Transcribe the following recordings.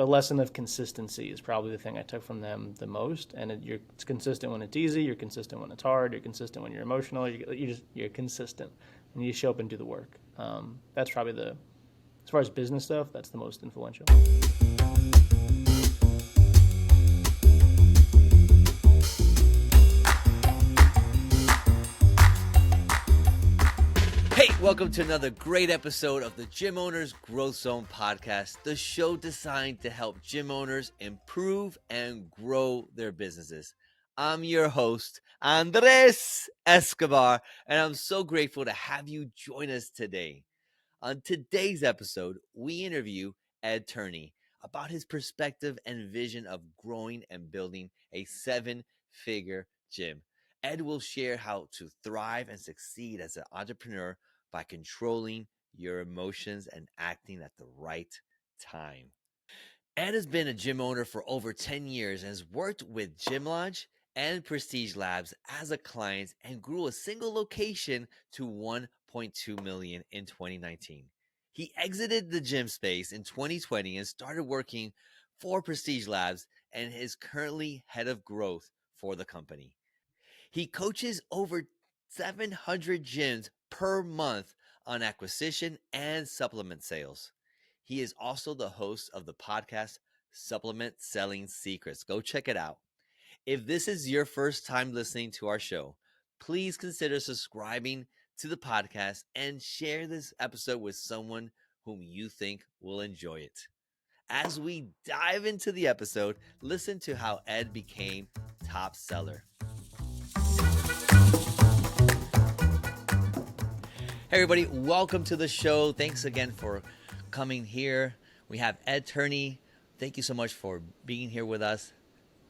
The lesson of consistency is probably the thing I took from them the most. And it's consistent when it's easy. You're consistent when it's hard. You're consistent when you're emotional. You're consistent, and you show up and do the work. That's probably as far as business stuff, that's the most influential. Hey, welcome to another great episode of the Gym Owners Growth Zone podcast, the show designed to help gym owners improve and grow their businesses. I'm your host, Andres Escobar, and I'm so grateful to have you join us today. On today's episode, we interview Ed Turney about his perspective and vision of growing and building a seven-figure gym. Ed will share how to thrive and succeed as an entrepreneur by controlling your emotions and acting at the right time. Ed has been a gym owner for over 10 years and has worked with Gym Lodge and Prestige Labs as a client and grew a single location to 1.2 million in 2019. He exited the gym space in 2020 and started working for Prestige Labs and is currently head of growth for the company. He coaches over 700 gyms per month on acquisition and supplement sales. He is also the host of the podcast Supplement Selling Secrets. Go check it out. If this is your first time listening to our show, please consider subscribing to the podcast and share this episode with someone whom you think will enjoy it. As we dive into the episode, listen to how Ed became top seller. Hey everybody, welcome to the show. Thanks again for coming here. We have Ed Turney. Thank you so much for being here with us.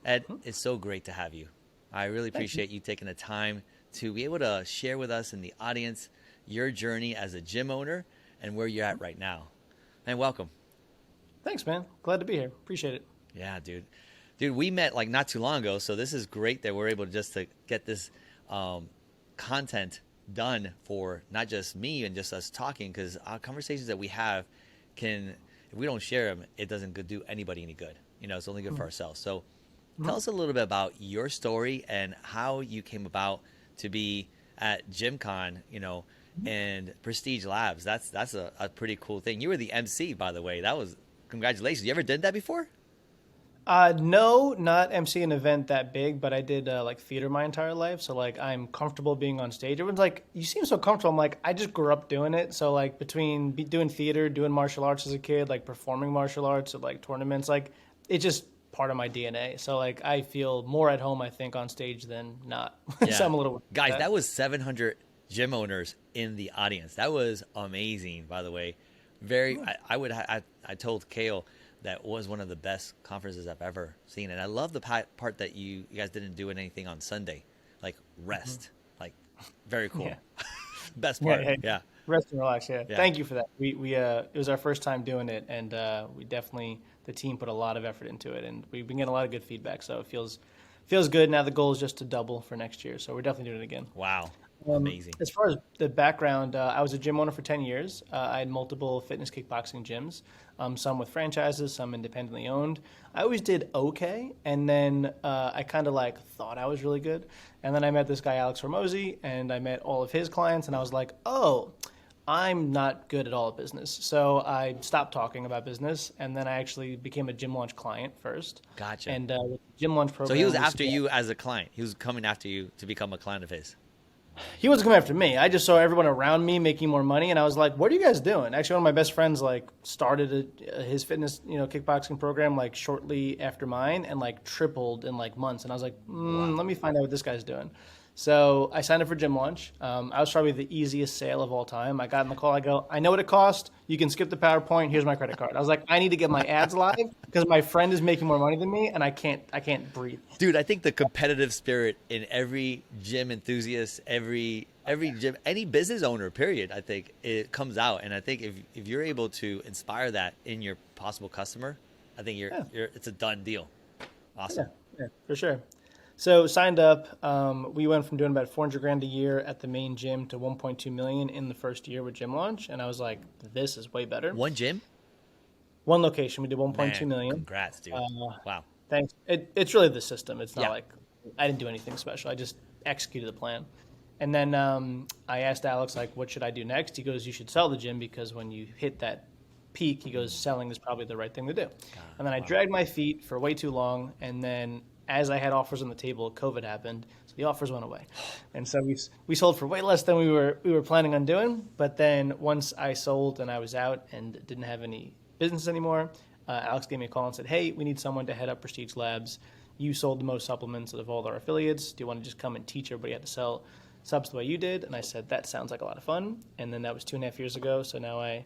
Ed, it's so great to have you. I really appreciate you taking the time to be able to share with us and the audience your journey as a gym owner and where you're at right now. And welcome. Thanks, man. Glad to be here. Appreciate it. Yeah, dude. Dude, we met like not too long ago, so this is great that we're able to get this content done for not just me and just us talking, because our conversations that we have can, if we don't share them, it doesn't do anybody any good. You know, it's only good for ourselves. So tell us a little bit about your story and how you came about to be at GymCon, you know, and Prestige Labs. That's a pretty cool thing. You were the MC, by the way. That was, congratulations. You ever did that before? No, not MC an event that big, but I did like theater my entire life. So like I'm comfortable being on stage. Everyone's like, you seem so comfortable. I'm like, I just grew up doing it. So like between doing theater, doing martial arts as a kid, like performing martial arts at like tournaments, like it's just part of my DNA. So like I feel more at home, I think, on stage than not. Yeah. So I'm a little guys, that was 700 gym owners in the audience. That was amazing, by the way. I told Kale that was one of the best conferences I've ever seen. And I love the part that you guys didn't do anything on Sunday, like rest, like very cool. Yeah. Best part. Yeah. Rest and relax. Yeah. Thank you for that. We it was our first time doing it, and we definitely, the team put a lot of effort into it, and we've been getting a lot of good feedback. So it feels good. Now the goal is just to double for next year. So we're definitely doing it again. Wow. Amazing. As far as the background, I was a gym owner for 10 years. I had multiple fitness kickboxing gyms, some with franchises, some independently owned. I always did okay, and then I kind of like thought I was really good. And then I met this guy, Alex Hormozi, and I met all of his clients, and I was like, oh, I'm not good at all at business. So I stopped talking about business, and then I actually became a Gym Launch client first. Gotcha. And with the Gym Launch program. So he was after you as a client. He was coming after you to become a client of his. He wasn't coming after me. I just saw everyone around me making more money, and I was like, "What are you guys doing?" Actually, one of my best friends like started his fitness, kickboxing program like shortly after mine, and like tripled in like months. And I was like, Wow. "Let me find out what this guy's doing." So I signed up for Gym Launch. I was probably the easiest sale of all time. I got in the call. I go, "I know what it costs. You can skip the PowerPoint. Here's my credit card." I was like, "I need to get my ads live because my friend is making more money than me, and I can't breathe." Dude, I think the competitive spirit in every gym enthusiast, every gym, any business owner, period, I think it comes out. And I think if you're able to inspire that in your possible customer, I think it's a done deal. Awesome. Yeah, for sure. So signed up. We went from doing about $400,000 a year at the main gym to 1.2 million in the first year with Gym Launch, and I was like, "This is way better." One gym? One location. We did 1.2 Man, million. congrats, dude. Uh, Wow. Thanks. It's really the system. It's not Yeah. like I didn't do anything special. I just executed the plan. And then I asked Alex, like, what should I do next? He goes, you should sell the gym because when you hit that peak, he goes, selling is probably the right thing to do. And then I Wow. dragged my feet for way too long. And then as I had offers on the table, COVID happened. So the offers went away. And so we sold for way less than we were planning on doing. But then once I sold and I was out and didn't have any business anymore, Alex gave me a call and said, hey, we need someone to head up Prestige Labs. You sold the most supplements of all our affiliates. Do you want to just come and teach everybody how to sell subs the way you did? And I said, that sounds like a lot of fun. And then that was 2.5 years ago. So now I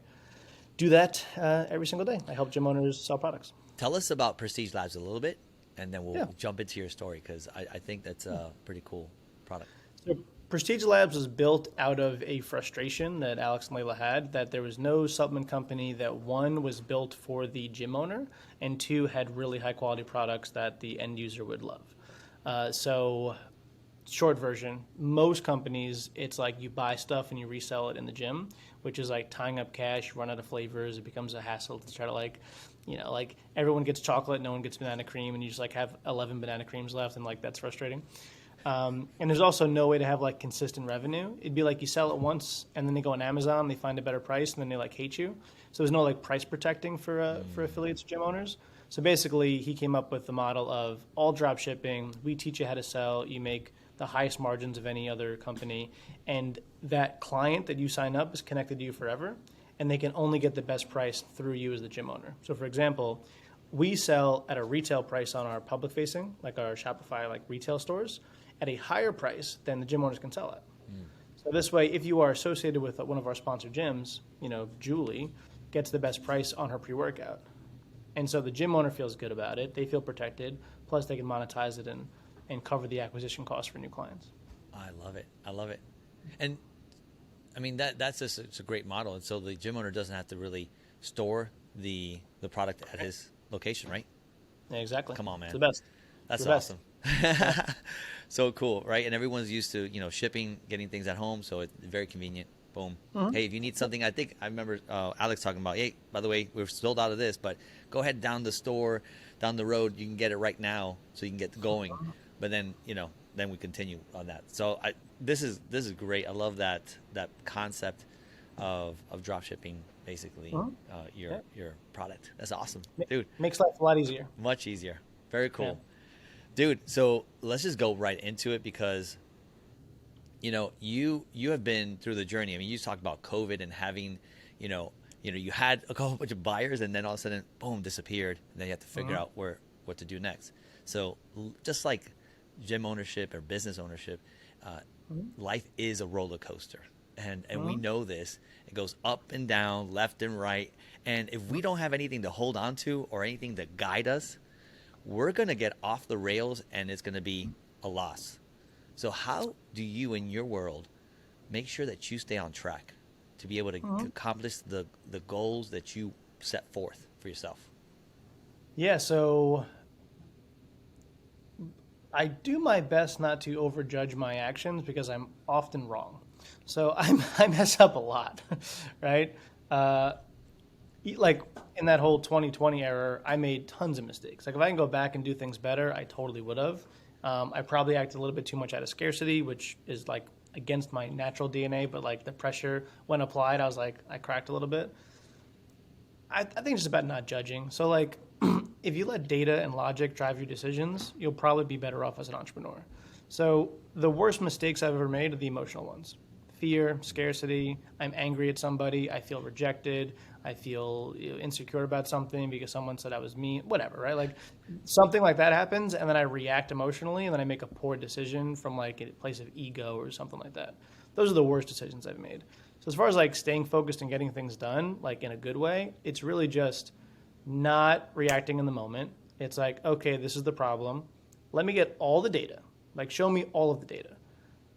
do that every single day. I help gym owners sell products. Tell us about Prestige Labs a little bit, and then we'll Yeah. jump into your story because I think that's a pretty cool product. So Prestige Labs was built out of a frustration that Alex and Layla had that there was no supplement company that, one, was built for the gym owner, and two, had really high quality products that the end user would love. So short version, most companies, it's like you buy stuff and you resell it in the gym, which is like tying up cash, run out of flavors. It becomes a hassle to try to like everyone gets chocolate, no one gets banana cream, and you just like have 11 banana creams left, and like that's frustrating. And there's also no way to have like consistent revenue. It'd be like you sell it once and then they go on Amazon, they find a better price, and then they like hate you. So there's no like price protecting for affiliates, gym owners. So basically, he came up with the model of all drop shipping. We teach you how to sell. You make the highest margins of any other company, and that client that you sign up is connected to you forever, and they can only get the best price through you as the gym owner. So for example, we sell at a retail price on our public facing, like our Shopify like retail stores, at a higher price than the gym owners can sell at. So this way, if you are associated with one of our sponsored gyms, Julie gets the best price on her pre-workout. And so the gym owner feels good about it. They feel protected. Plus, they can monetize it and cover the acquisition costs for new clients. I love it. I love it. And I mean, that's just it's a great model. And so the gym owner doesn't have to really store the product at his location, right? Yeah, exactly. Come on, man. It's the best. That's the best. awesome. So cool, right? And everyone's used to, shipping, getting things at home. So it's very convenient. Boom. Mm-hmm. Hey, if you need something, I remember Alex talking about, hey, by the way, we're sold out of this, but go ahead down the store, down the road. You can get it right now so you can get going. But then, then we continue on that. So this is great. I love that concept of drop shipping, basically, your product. That's awesome, dude. Makes life a lot easier. Much easier. Very cool. Yeah. Dude, so let's just go right into it because, you have been through the journey. I mean, you talked about COVID and having, you had a couple bunch of buyers and then all of a sudden, boom, disappeared. And then you have to figure out what to do next. So just like gym ownership or business ownership, life is a roller coaster. And we know this. It goes up and down, left and right. And if we don't have anything to hold on to or anything to guide us, we're going to get off the rails and it's going to be a loss. So how do you, in your world, make sure that you stay on track to be able to accomplish the goals that you set forth for yourself? Yeah, so I do my best not to overjudge my actions because I'm often wrong. So I mess up a lot, right? Like in that whole 2020 era, I made tons of mistakes. Like if I can go back and do things better, I totally would have. I probably acted a little bit too much out of scarcity, which is like against my natural DNA, but like the pressure when applied, I was like, I cracked a little bit. I think it's just about not judging. So like if you let data and logic drive your decisions, you'll probably be better off as an entrepreneur. So the worst mistakes I've ever made are the emotional ones. Fear, scarcity, I'm angry at somebody, I feel rejected, I feel insecure about something because someone said I was mean, whatever, right? Like something like that happens and then I react emotionally and then I make a poor decision from like a place of ego or something like that. Those are the worst decisions I've made. So as far as like staying focused and getting things done, like in a good way, it's really just not reacting in the moment. It's like, okay, this is the problem. Let me get all the data. Like show me all of the data.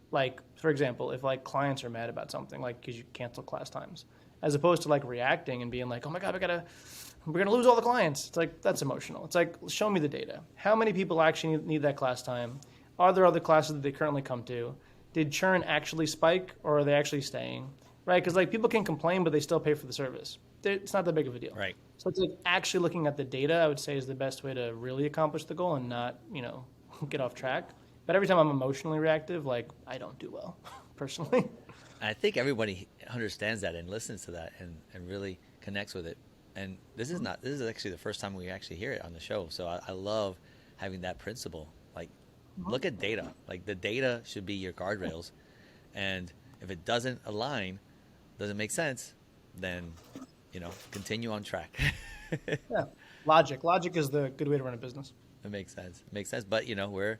Like, for example, if like clients are mad about something, like because you cancel class times, as opposed to like reacting and being like, oh my God, we're going to lose all the clients. It's like, that's emotional. It's like, show me the data. How many people actually need that class time? Are there other classes that they currently come to? Did churn actually spike or are they actually staying? Right? Because like people can complain, but they still pay for the service. it's not that big of a deal. Right. So it's like actually looking at the data, I would say, is the best way to really accomplish the goal and not, get off track. But every time I'm emotionally reactive, like I don't do well, personally. I think everybody understands that and listens to that and really connects with it. And this is actually the first time we actually hear it on the show. So I love having that principle. Like, look at data. Like, the data should be your guardrails. And if it doesn't align, doesn't make sense, then, continue on track. Yeah. Logic is the good way to run a business. It makes sense. It makes sense. But, we're,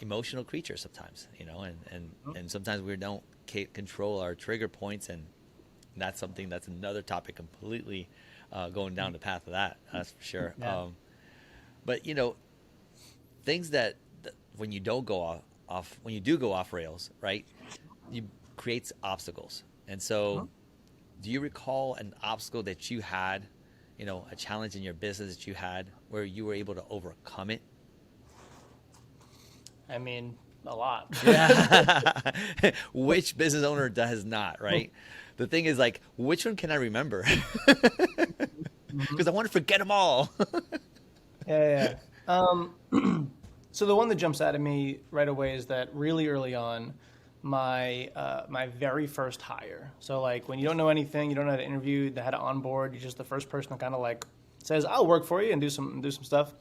emotional creatures sometimes, and sometimes we don't control our trigger points, and that's another topic completely going down the path of that's for sure. Yeah. But things that when you don't go off when you do go off rails, right, you creates obstacles. And so do you recall an obstacle that you had, a challenge in your business that you had where you were able to overcome it? I mean, a lot. Yeah. Which business owner does not, right? The thing is, like, which one can I remember? Because I want to forget them all. Yeah. So the one that jumps out at me right away is that really early on, my very first hire. So like when you don't know anything, you don't know how to interview, how to onboard, you're just the first person that kind of like says, "I'll work for you," and do some stuff.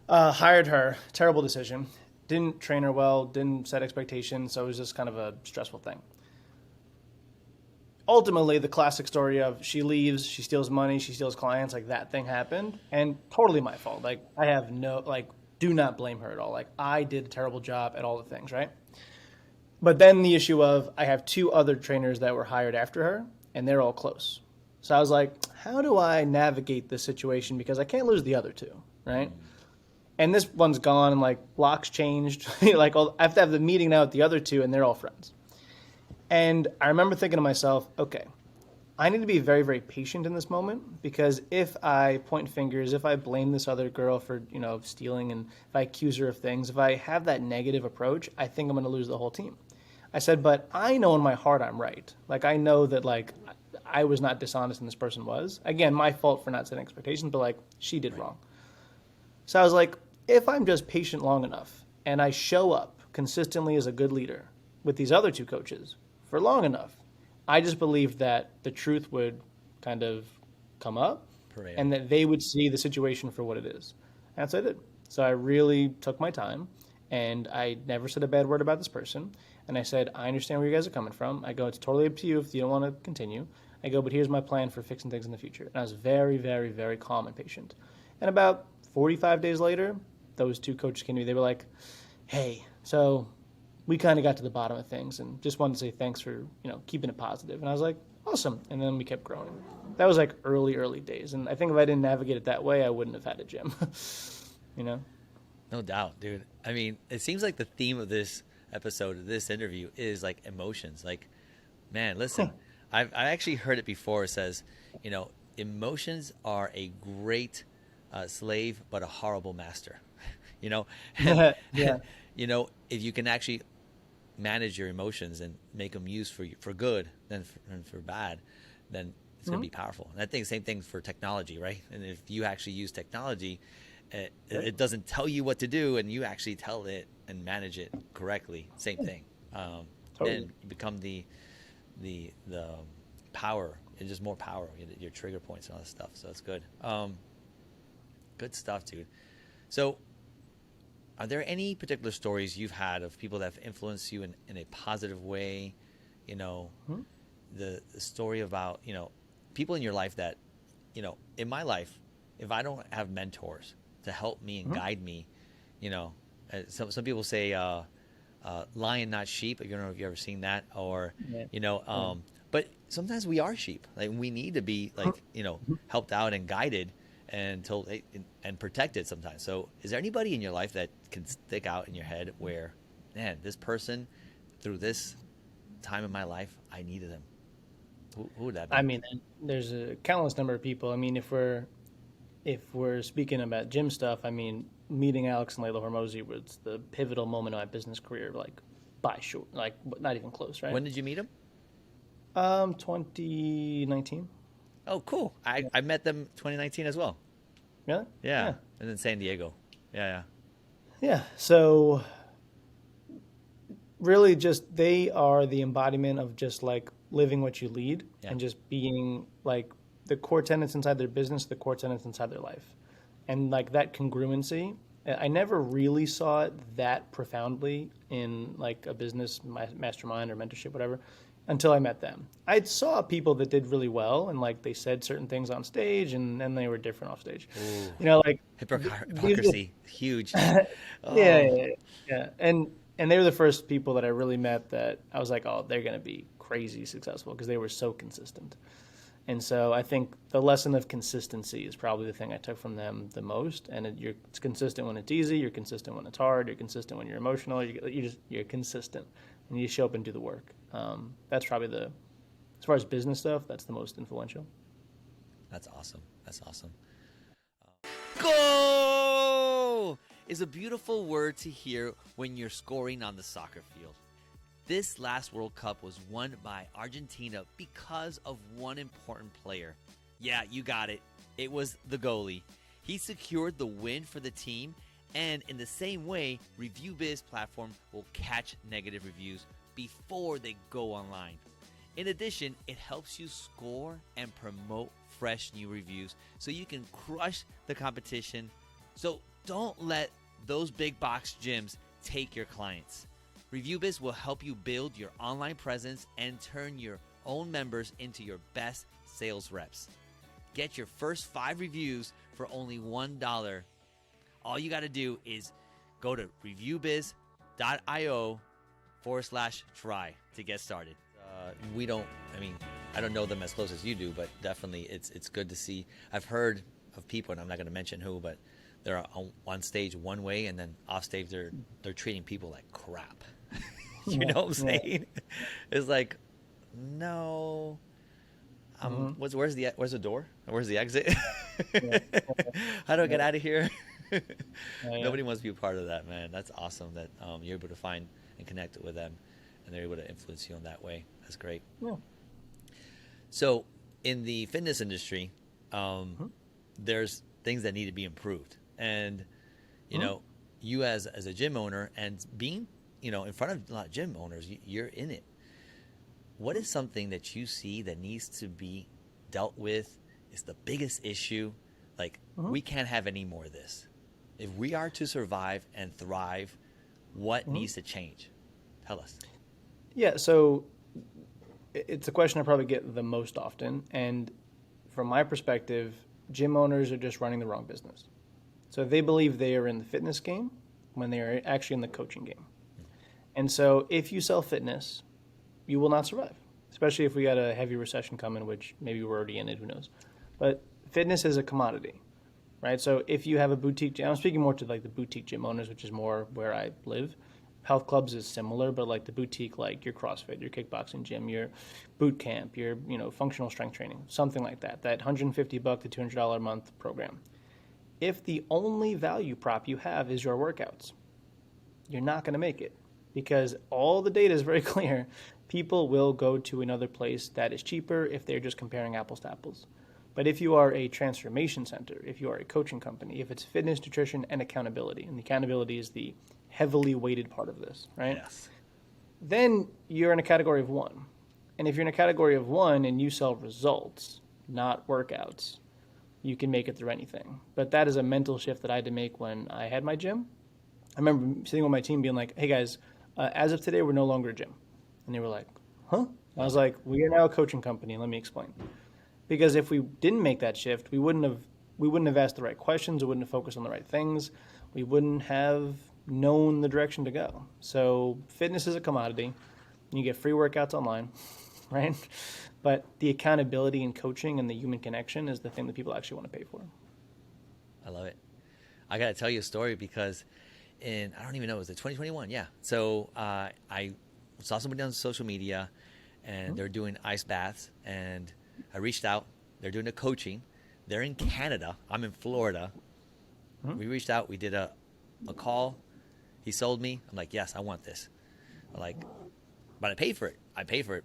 Hired her. Terrible decision. Didn't train her well. Didn't set expectations. So it was just kind of a stressful thing. Ultimately, the classic story of she leaves, she steals money, she steals clients, like that thing happened, and totally my fault. Like I have do not blame her at all. Like I did a terrible job at all the things, right? But then the issue of I have two other trainers that were hired after her, and they're all close. So I was like, how do I navigate this situation? Because I can't lose the other two, right? And this one's gone, and like blocks changed. Like I have to have the meeting now with the other two, and they're all friends. And I remember thinking to myself, okay, I need to be very, very patient in this moment, because if I point fingers, if I blame this other girl for, stealing, and if I accuse her of things, if I have that negative approach, I think I'm going to lose the whole team. I said, but I know in my heart I'm right. Like I know that like I was not dishonest and this person was. Again, my fault for not setting expectations, but like she did wrong. So I was like, if I'm just patient long enough and I show up consistently as a good leader with these other two coaches for long enough, I just believed that the truth would kind of come up and that they would see the situation for what it is. And that's what I did. So I really took my time, and I never said a bad word about this person. And I said, I understand where you guys are coming from. I go, it's totally up to you if you don't want to continue. I go, but here's my plan for fixing things in the future. And I was very, very, very calm and patient. And about 45 days later, those two coaches came to me. They were like, hey, so we kind of got to the bottom of things and just wanted to say thanks for, keeping it positive. And I was like, awesome. And then we kept growing. That was like early days. And I think if I didn't navigate it that way, I wouldn't have had a gym, No doubt, dude. I mean, it seems like the theme of this episode of this interview is like emotions. Like, man, listen, I actually heard it before. It says, emotions are a great slave, but a horrible master. And, Yeah. if you can actually manage your emotions and make them use for good than for bad, then it's going to be powerful. And I think the same thing for technology, right? And if you actually use technology, it doesn't tell you what to do, and you actually tell it and manage it correctly. Same thing. Totally. And you become the power. It's just more power. Your trigger points and all that stuff. So that's good. Good stuff, dude. So, are there any particular stories you've had of people that have influenced you in a positive way? The story about people in your life that in my life, if I don't have mentors to help me and guide me, some people say lion not sheep. I don't know if you've ever seen that, or but sometimes we are sheep. Like we need to be helped out and guided and told and protected sometimes. So is there anybody in your life that can stick out in your head where, man, this person through this time in my life, I needed them? Who would that be? I mean, there's a countless number of people. I mean, if we're speaking about gym stuff, I mean, meeting Alex and Layla Hormozi was the pivotal moment of my business career, like by short, like not even close, right? When did you meet him? 2019. Oh, cool. I met them 2019 as well. Really? Yeah. Yeah. And then San Diego. Yeah. Yeah. So really just they are the embodiment of just like living what you lead Yeah. and just being like the core tenets inside their business, the core tenets inside their life. And like that congruency, I never really saw it that profoundly in like a business mastermind or mentorship, whatever, until I met them. I saw people that did really well and like they said certain things on stage and then they were different off stage. Ooh. You know, like these are Hypocrisy. Huge. yeah, yeah, Oh, yeah, yeah. And they were the first people that I really met that I was like, oh, they're going to be crazy successful because they were so consistent. And so I think the lesson of consistency is probably the thing I took from them the most. And it's consistent when it's easy, you're consistent when it's hard, you're consistent when you're emotional, you're consistent, and you show up and do the work. That's probably as far as business stuff, that's the most influential. that's awesome. That's awesome. Go is a beautiful word to hear when you're scoring on the soccer field. This last World Cup was won by Argentina because of one important player. Yeah, you got it. It was the goalie. He secured the win for the team, and in the same way, ReviewBiz platform will catch negative reviews before they go online. In addition, it helps you score and promote fresh new reviews so you can crush the competition. So don't let those big box gyms take your clients. ReviewBiz will help you build your online presence and turn your own members into your best sales reps. Get your first 5 reviews for only $1. All you got to do is go to reviewbiz.io/try to get started. I don't know them as close as you do, but definitely it's good to see. I've heard of people, and I'm not going to mention who, but they're on stage one way, and then off stage they're treating people like crap. You know what I'm saying? It's like, no. Where's the door? Where's the exit? How do I get out of here? Nobody wants to be a part of that, man. That's awesome that you're able to find and connect with them, and they're able to influence you in that way. That's great. Yeah. So, in the fitness industry, there's things that need to be improved, and you know, you as a gym owner and being in front of a lot of gym owners, you're in it. What is something that you see that needs to be dealt with? Is the biggest issue? Like, we can't have any more of this. If we are to survive and thrive, what needs to change? Tell us. Yeah, so it's a question I probably get the most often. And from my perspective, gym owners are just running the wrong business. So they believe they are in the fitness game when they are actually in the coaching game. And so if you sell fitness, you will not survive, especially if we got a heavy recession coming, which maybe we're already in it, who knows. But fitness is a commodity, right? So if you have a boutique gym, I'm speaking more to like the boutique gym owners, which is more where I live. Health clubs is similar, but like the boutique, like your CrossFit, your kickboxing gym, your boot camp, your functional strength training, something like that $150 to $200 a month program. If the only value prop you have is your workouts, you're not going to make it because all the data is very clear. People will go to another place that is cheaper if they're just comparing apples to apples. But if you are a transformation center, if you are a coaching company, if it's fitness, nutrition, and accountability, and the accountability is the heavily weighted part of this, right? Yes. Then you're in a category of one. And if you're in a category of one and you sell results, not workouts, you can make it through anything. But that is a mental shift that I had to make when I had my gym. I remember sitting with my team being like, hey guys, as of today, we're no longer a gym. And they were like, huh? I was like, we are now a coaching company. Let me explain. Because if we didn't make that shift, we wouldn't have asked the right questions. We wouldn't have focused on the right things. We wouldn't have known the direction to go. So fitness is a commodity. You get free workouts online, right? But the accountability and coaching and the human connection is the thing that people actually want to pay for. I love it. I got to tell you a story because I don't even know, was it 2021? Yeah. So I saw somebody on social media and they're doing ice baths, and I reached out. They're doing a coaching. They're in Canada. I'm in Florida. We reached out. We did a call. He sold me. I'm like, yes, I want this. I'm like, but I paid for it.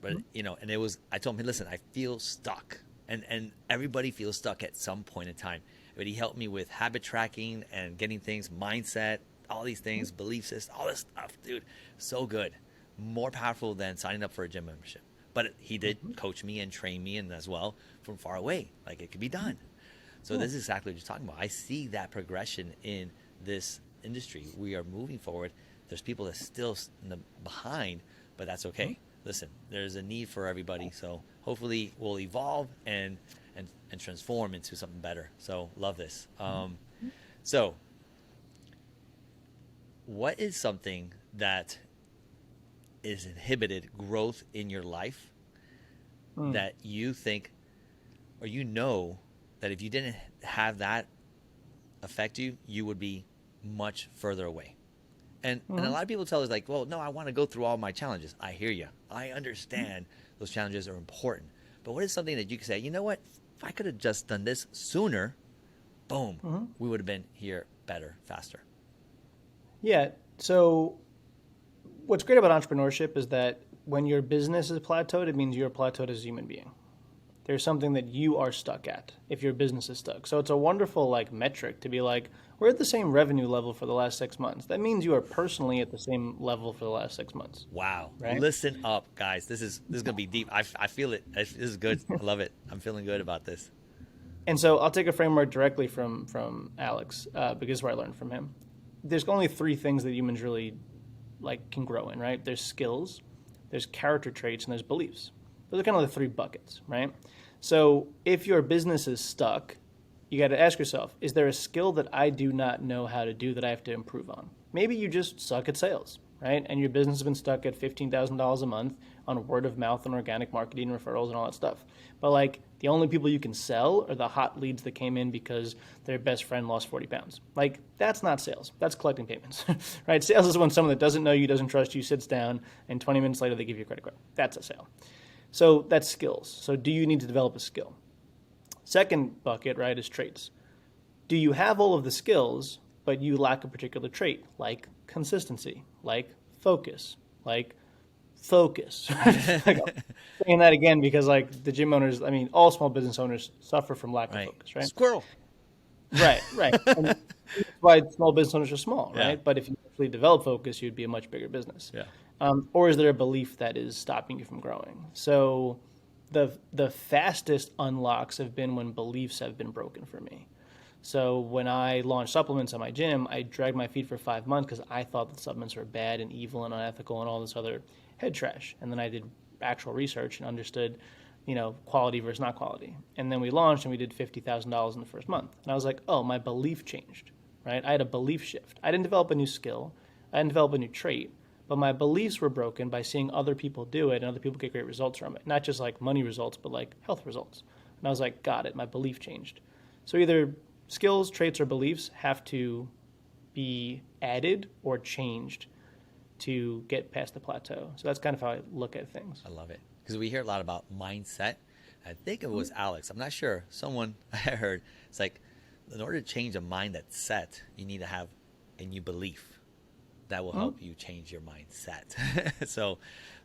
But and it was, I told him, hey, listen, I feel stuck. And everybody feels stuck at some point in time. But he helped me with habit tracking and getting things, mindset, all these things, belief system, all this stuff, dude. So good. More powerful than signing up for a gym membership. But he did coach me and train me, and as well from far away. Like, it could be done. So this is exactly what you're talking about. I see that progression in this industry. We are moving forward. There's people that still behind, but that's okay. Listen, there's a need for everybody. So hopefully we'll evolve and transform into something better. So love this. So what is something that is inhibited growth in your life that you think, or that if you didn't have that affect you, you would be much further away? And a lot of people tell us, like, well, no, I want to go through all my challenges. I hear you. I understand those challenges are important. But what is something that you can say, you know what, if I could have just done this sooner, boom, we would have been here better, faster. Yeah. So what's great about entrepreneurship is that when your business is plateaued, it means you're plateaued as a human being. There's something that you are stuck at if your business is stuck. So it's a wonderful metric to be like, we're at the same revenue level for the last 6 months. That means you are personally at the same level for the last 6 months. Wow. Right? Listen up, guys. This is going to be deep. I feel it. This is good. I love it. I'm feeling good about this. And so I'll take a framework directly from Alex because it's where I learned from him. There's only 3 things that humans really can grow in, right? There's skills, there's character traits, and there's beliefs. Those are kind of the 3 buckets, right? So if your business is stuck, you got to ask yourself, is there a skill that I do not know how to do that I have to improve on? Maybe you just suck at sales, right? And your business has been stuck at $15,000 a month on word of mouth and organic marketing, referrals, and all that stuff. But the only people you can sell are the hot leads that came in because their best friend lost 40 pounds. That's not sales. That's collecting payments, right? Sales is when someone that doesn't know you, doesn't trust you, sits down, and 20 minutes later they give you a credit card. That's a sale. So that's skills. So do you need to develop a skill? Second bucket, right, is traits. Do you have all of the skills, but you lack a particular trait, like consistency, like focus, focus. I'm saying that again because the gym owners, all small business owners suffer from lack of focus, right? Squirrel. Right. And that's why small business owners are small, right? Yeah. But if you actually develop focus, you'd be a much bigger business. Yeah. Or is there a belief that is stopping you from growing? So the fastest unlocks have been when beliefs have been broken for me. So when I launched supplements at my gym, I dragged my feet for 5 months because I thought that supplements were bad and evil and unethical and all this other head trash. And then I did actual research and understood, quality versus not quality. And then we launched and we did $50,000 in the first month. And I was like, oh, my belief changed, right? I had a belief shift. I didn't develop a new skill. I didn't develop a new trait. But my beliefs were broken by seeing other people do it and other people get great results from it. Not just money results, but health results. And I was like, got it. My belief changed. So either skills, traits, or beliefs have to be added or changed to get past the plateau. So that's kind of how I look at things. I love it. Because we hear a lot about mindset. I think it was Alex. I'm not sure. Someone I heard. It's in order to change a mind that's set, you need to have a new belief that will help you change your mindset. So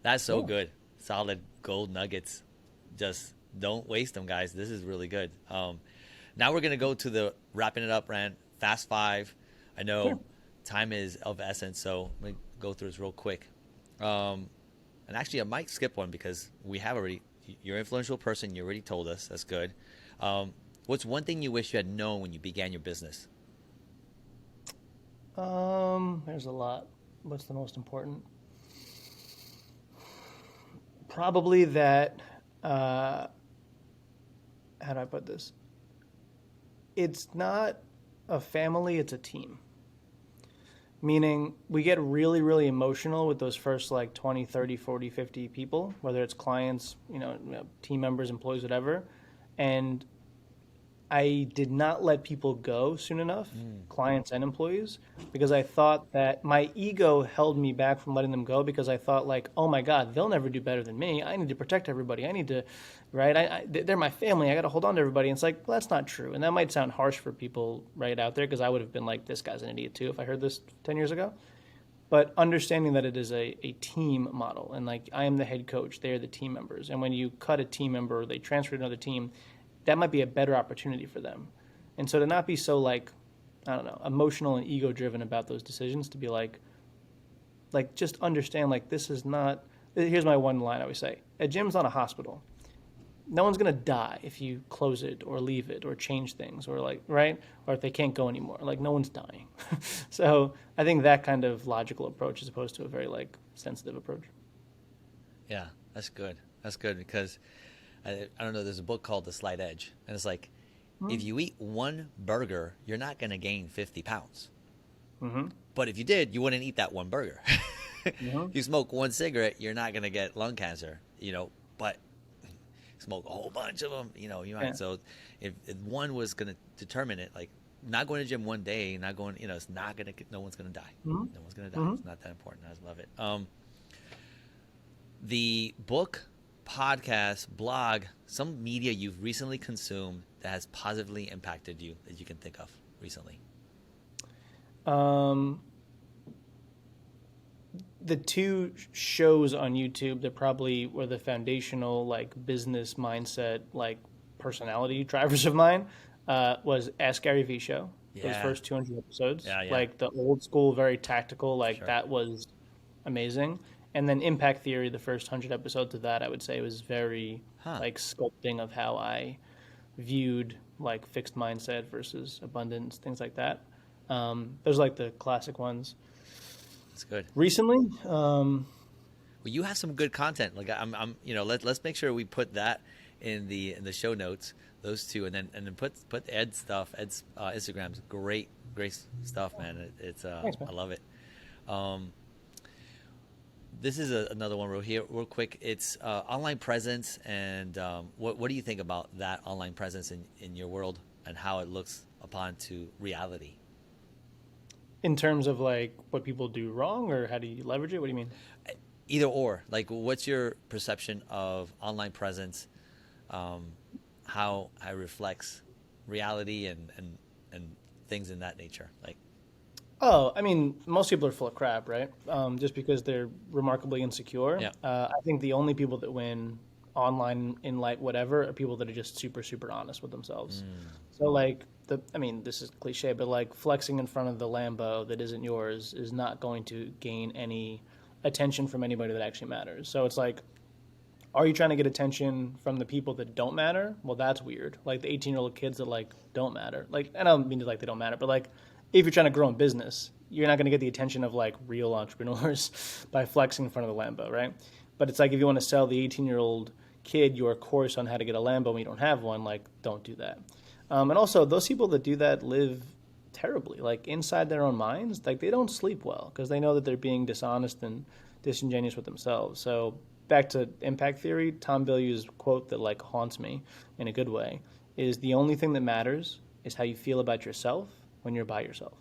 that's so good. Solid gold nuggets. Just don't waste them, guys. This is really good. Now we're going to go to the wrapping it up, Rand. Fast 5. I know time is of essence, so let me go through this real quick. And actually, I might skip one because we have already, you're an influential person. You already told us. That's good. What's one thing you wish you had known when you began your business? There's a lot. What's the most important? Probably that, how do I put this? It's not a family, it's a team. Meaning we get really, really emotional with those first 20, 30, 40, 50 people, whether it's clients, team members, employees, whatever. And I did not let people go soon enough, clients and employees, because I thought that my ego held me back from letting them go because I thought oh my God, they'll never do better than me. I need to protect everybody. I need to, right? They're my family. I got to hold on to everybody. And it's well, that's not true. And that might sound harsh for people right out there because I would have been this guy's an idiot too if I heard this 10 years ago. but understanding that it is a team model, and like I am the head coach, they're the team members, and when you cut a team member or they transfer to another team, that might be a better opportunity for them. And so to not be so like, I don't know, emotional and ego driven about those decisions, to be like just understand like this is not. Here's my one line I always say: a gym's not a hospital. No one's gonna die if you close it or leave it or change things or like right or if they can't go anymore. Like no one's dying. So I think that kind of logical approach as opposed to a very like sensitive approach. Yeah, that's good. That's good because I don't know. There's a book called The Slight Edge, and it's like if you eat one burger, you're not gonna gain 50 pounds. Mm-hmm. But if you did, you wouldn't eat that one burger. Mm-hmm. If you smoke one cigarette, you're not gonna get lung cancer. But smoke a whole bunch of them, you might. Yeah. So if one was going to determine it, like not going to gym one day, not going, it's not going to, no one's going to die. Mm-hmm. No one's going to die. Mm-hmm. It's not that important. I love it. The book, podcast, blog, some media you've recently consumed that has positively impacted you that you can think of recently. The two shows on YouTube that probably were the foundational like business mindset like personality drivers of mine was Ask Gary Vee show. Those Yeah. first 200 episodes, Yeah. like the old school, very tactical, like Sure. that was amazing. And then Impact Theory, the first 100 episodes of that, I would say was very like sculpting of how I viewed like fixed mindset versus abundance, things like that. Those are like the classic ones. That's good. Recently, Well, you have some good content. Like let's make sure we put that in the show notes. Those two, and then put Ed's stuff. Ed's Instagram's great stuff, man. It's Thanks, man. I love it. This is another one real quick. It's online presence, and what do you think about that online presence in your world and how it looks upon to reality? in terms of like what people do wrong, or how do you leverage it? What do you mean? Either or. Like, what's your perception of online presence? How it reflects reality and things in that nature. Like, Oh, I mean, most people are full of crap, right? Just because they're remarkably insecure. Yeah. I think the only people that win online, in light, whatever, are people that are just super, super honest with themselves. So, like, this is cliche, but like flexing in front of the Lambo that isn't yours is not going to gain any attention from anybody that actually matters. So it's like, are you trying to get attention from the people that don't matter? Well, that's weird. Like the 18-year-old kids that like don't matter. Like, I don't mean to like they don't matter, but like if you're trying to grow in business, you're not going to get the attention of like real entrepreneurs by flexing in front of the Lambo, right? But it's like if you want to sell the 18-year-old kid your course on how to get a Lambo and you don't have one, like don't do that. And also, those people that do that live terribly, like inside their own minds. Like they don't sleep well because they know that they're being dishonest and disingenuous with themselves. So back to impact theory, Tom Bilyeu's quote that like haunts me in a good way is the only thing that matters is how you feel about yourself when you're by yourself.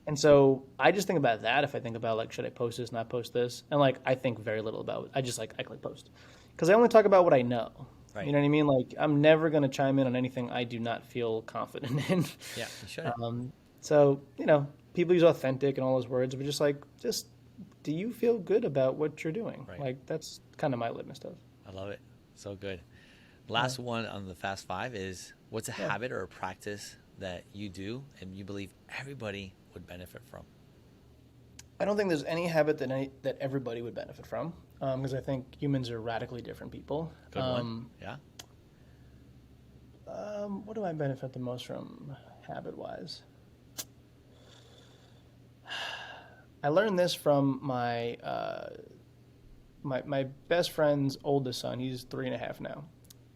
And so I just think about that if I think about like, should I post this, not post this? And like, I think very little about it. I just like, I click post because I only talk about what I know. Right. You know what I mean? Like, I'm never going to chime in on anything I do not feel confident in. yeah, you should. So, people use authentic and all those words, but just do you feel good about what you're doing? Right. Like, that's kind of my litmus test. I love it. So good. Last one on the Fast Five is what's a habit or a practice that you do and you believe everybody would benefit from? I don't think there's any habit that everybody would benefit from because I think humans are radically different people. Good one. Yeah. What do I benefit the most from habit-wise? I learned this from my best friend's oldest son. He's 3.5 now.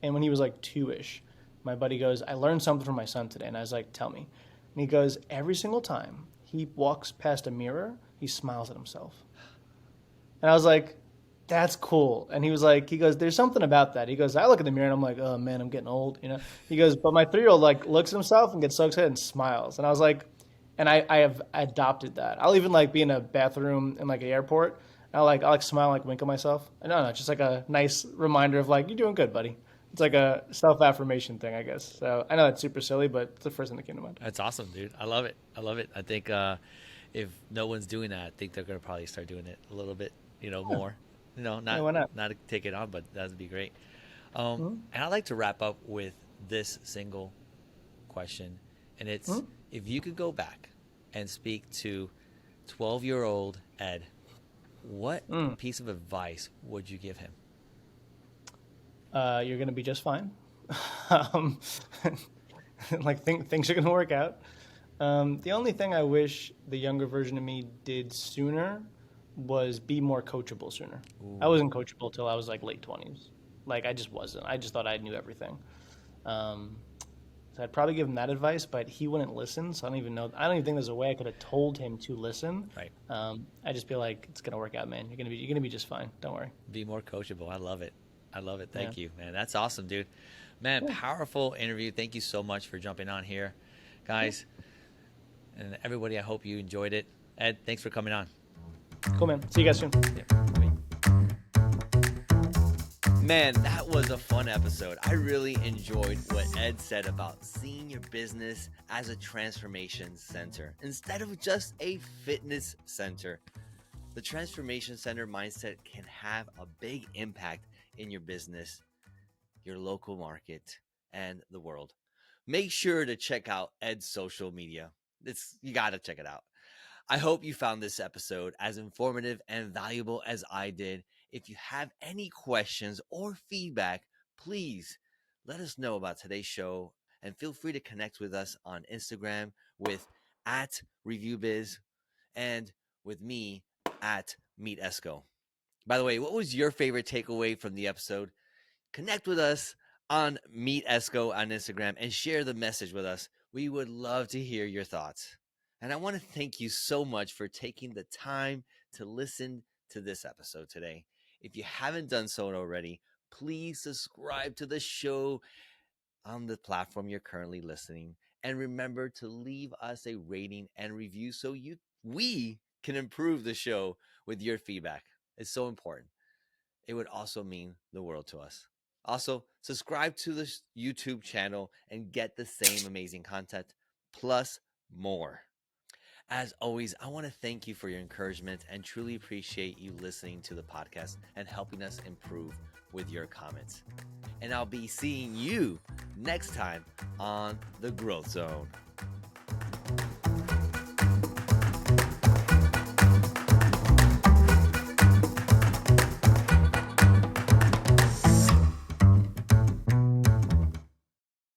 And when he was like 2-ish, my buddy goes, I learned something from my son today. And I was like, tell me. And he goes, every single time he walks past a mirror, he smiles at himself. And I was like, that's cool. And he goes, there's something about that. He goes, I look in the mirror and I'm like, oh man, I'm getting old, He goes, but my 3-year-old like looks at himself and gets so excited and smiles. And I was like, and I have adopted that. I'll even like be in a bathroom in like an airport. And I'll smile, like wink at myself. I don't know, just like a nice reminder of like, you're doing good, buddy. It's like a self-affirmation thing, I guess. So I know that's super silly, but it's the first thing that came to mind. That's awesome, dude. I love it. I think if no one's doing that, I think they're gonna probably start doing it a little bit, Yeah, more. yeah, Not why not? not to take it on, but that'd be great. Mhm. And I'd like to wrap up with this single question, and it's, Mhm. if you could go back and speak to 12-year-old Ed, what Mm. piece of advice would you give him? You're gonna be just fine. um, like things are gonna work out. The only thing I wish the younger version of me did sooner was be more coachable sooner. I Ooh, wasn't coachable till I was like late 20s. Like I just wasn't. I just thought I knew everything. Um, so I'd probably give him that advice, but he wouldn't listen. So I don't even know. I don't even think there's a way I could have told him to listen. right. I just feel like it's gonna work out, man. You're gonna be just fine. Don't worry. Be more coachable. I love it. I love it. Yeah. Thank you, man. That's awesome, dude. Man, Yeah. powerful interview. Thank you so much for jumping on here, Yeah. guys, and everybody. I hope you enjoyed it. Ed, thanks for coming on. Cool, man. See you guys soon. Yeah. Man, that was a fun episode. I really enjoyed what Ed said about seeing your business as a transformation center instead of just a fitness center. The transformation center mindset can have a big impact in your business, your local market, and the world. Make sure to check out Ed's social media. You got to check it out. I hope you found this episode as informative and valuable as I did. If you have any questions or feedback, please let us know about today's show, and feel free to connect with us on Instagram with @ReviewBiz and with me @MeetEsco. By the way, what was your favorite takeaway from the episode? Connect with us on Meet Esco on Instagram and share the message with us. We would love to hear your thoughts. And I want to thank you so much for taking the time to listen to this episode today. If you haven't done so already, please subscribe to the show on the platform you're currently listening. And remember to leave us a rating and review so we can improve the show with your feedback. It's so important. It would also mean the world to us. Also, subscribe to the YouTube channel and get the same amazing content, plus more. As always, I want to thank you for your encouragement and truly appreciate you listening to the podcast and helping us improve with your comments. And I'll be seeing you next time on The Growth Zone.